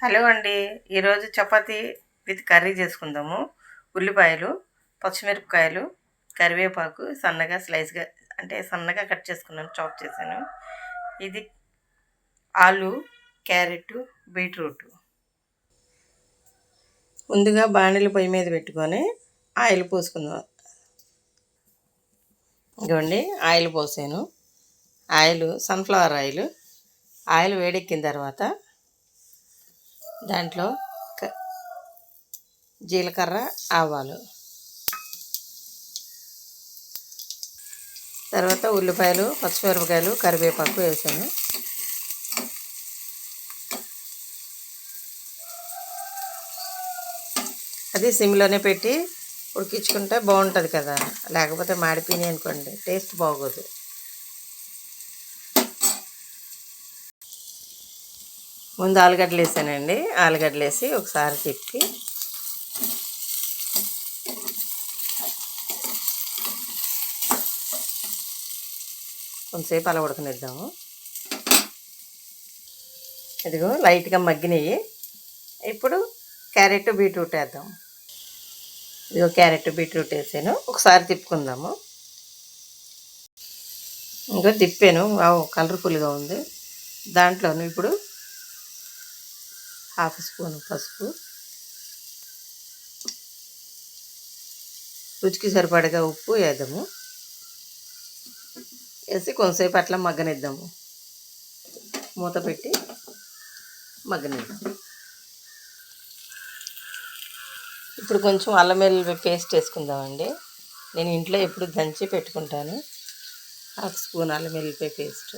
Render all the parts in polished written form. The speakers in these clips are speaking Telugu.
హలో అండి. ఈరోజు చపాతీ విత్ కర్రీ చేసుకుందాము. ఉల్లిపాయలు, పచ్చిమిరపకాయలు, కరివేపాకు సన్నగా స్లైస్గా అంటే సన్నగా కట్ చేసుకున్నాను, చాప్ చేశాను. ఇది ఆలు, క్యారెట్, బీట్రూట్. ముందుగా బాణీలు పొయ్యి మీద పెట్టుకొని ఆయిల్ పోసుకుందాం. ఇదిగోండి ఆయిల్ పోసాను. Oil sunflower oil. ఆయిల్ వేడెక్కిన తర్వాత దాంట్లో జీలకర్ర, ఆవాలు, తర్వాత ఉల్లిపాయలు, పచ్చిమిరపకాయలు, కరివేపాకు వేసాను. అది సిమ్లోనే పెట్టి ఉడికించుకుంటే బాగుంటుంది కదా, లేకపోతే మాడిపోయినాయి అనుకోండి టేస్ట్ బాగోదు. ముందు ఆలుగడ్డలు వేసానండి. ఆలుగడ్డలు వేసి ఒకసారి తిప్పి కొంతసేపు అలా ఉడకనిద్దాము. ఇదిగో లైట్గా మగ్గినవి. ఇప్పుడు క్యారెట్, బీట్రూట్ వేద్దాం. ఇదిగో క్యారెట్, బీట్రూట్ వేసాను. ఒకసారి తిప్పుకుందాము. ఇంకా తిప్పాను, కలర్ఫుల్గా ఉంది. దాంట్లోనూ ఇప్పుడు 1/2 స్పూన్ పసుపు, రుచికి సరిపడగా ఉప్పు వేద్దాము. వేసి కొంతసేపు అట్లా మగ్గనిద్దాము. మూత పెట్టి మగ్గనిద్దాం. ఇప్పుడు కొంచెం అల్లం వెల్లుల్లి పేస్ట్ వేసుకుందామండి. నేను ఇంట్లో ఎప్పుడు దంచి పెట్టుకుంటాను. 1/2 స్పూన్ అల్లం వెల్లుల్లిపాయ పేస్ట్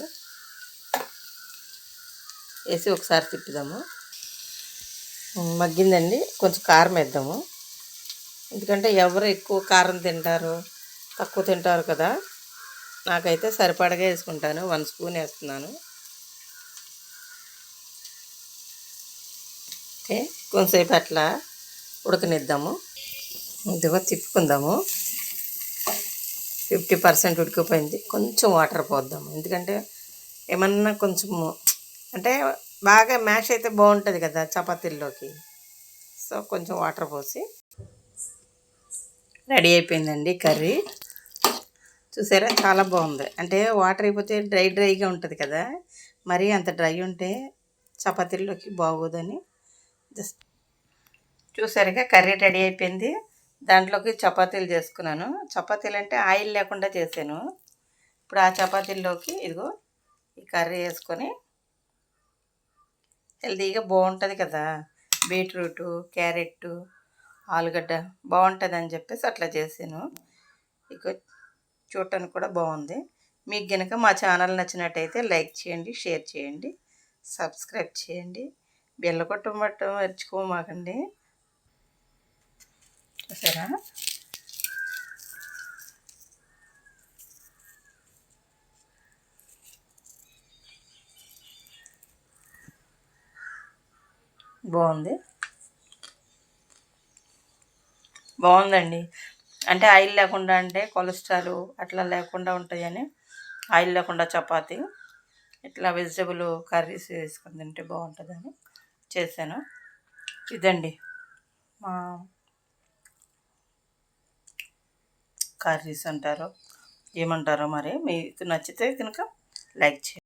వేసి ఒకసారి తిప్పుదాము. మగ్గిందండి. కొంచెం కారం వేద్దాము. ఎందుకంటే ఎవరు ఎక్కువ కారం తింటారు, తక్కువ తింటారు కదా. నాకైతే సరిపడగా వేసుకుంటాను. 1 స్పూన్ వేస్తున్నాను. ఓకే, కొంతసేపు అట్లా ఉడకనిద్దాము. ఇదిగో తిప్పుకుందాము. 50% ఉడికిపోయింది. కొంచెం వాటర్ పోద్దాము. ఎందుకంటే ఏమన్నా కొంచెము అంటే బాగా మ్యాష్ అయితే బాగుంటుంది కదా చపాతీల్లోకి. సో కొంచెం వాటర్ పోసి రెడీ అయిపోయిందండి కర్రీ. చూసారా, చాలా బాగుంది. అంటే వాటర్ అయిపోతే డ్రైగా ఉంటుంది కదా, మరీ అంత డ్రై ఉంటే చపాతీల్లోకి బాగోదని జస్ట్ చూసారుగా కర్రీ రెడీ అయిపోయింది. దాంట్లోకి చపాతీలు చేసుకున్నాను. చపాతీలు అంటే ఆయిల్ లేకుండా చేశాను. ఇప్పుడు ఆ చపాతీల్లోకి ఇదిగో ఈ కర్రీ వేసుకొని హెల్తీగా బాగుంటుంది కదా. బీట్రూటు, క్యారెట్, ఆలుగడ్డ బాగుంటుంది అని చెప్పేసి అట్లా చేశాను. ఇక చూడటానికి కూడా బాగుంది. మీకు కనుక మా ఛానల్ నచ్చినట్టయితే లైక్ చేయండి, షేర్ చేయండి, సబ్స్క్రైబ్ చేయండి. బెల్ల కొట్టడం మర్చిపోమాకండి. సరేనా? బాగుందండి. అంటే ఆయిల్ లేకుండా, అంటే కొలెస్ట్రాల్ అట్లా లేకుండా ఉంటాయని ఆయిల్ లేకుండా చపాతీ ఇట్లా వెజిటబుల్ కర్రీస్ వేసుకొని తింటే బాగుంటుందని చేశాను. ఇదండి మా కర్రీస్ అంటారో ఏమంటారో మరి. మీకు నచ్చితే కనుక లైక్ చేయండి.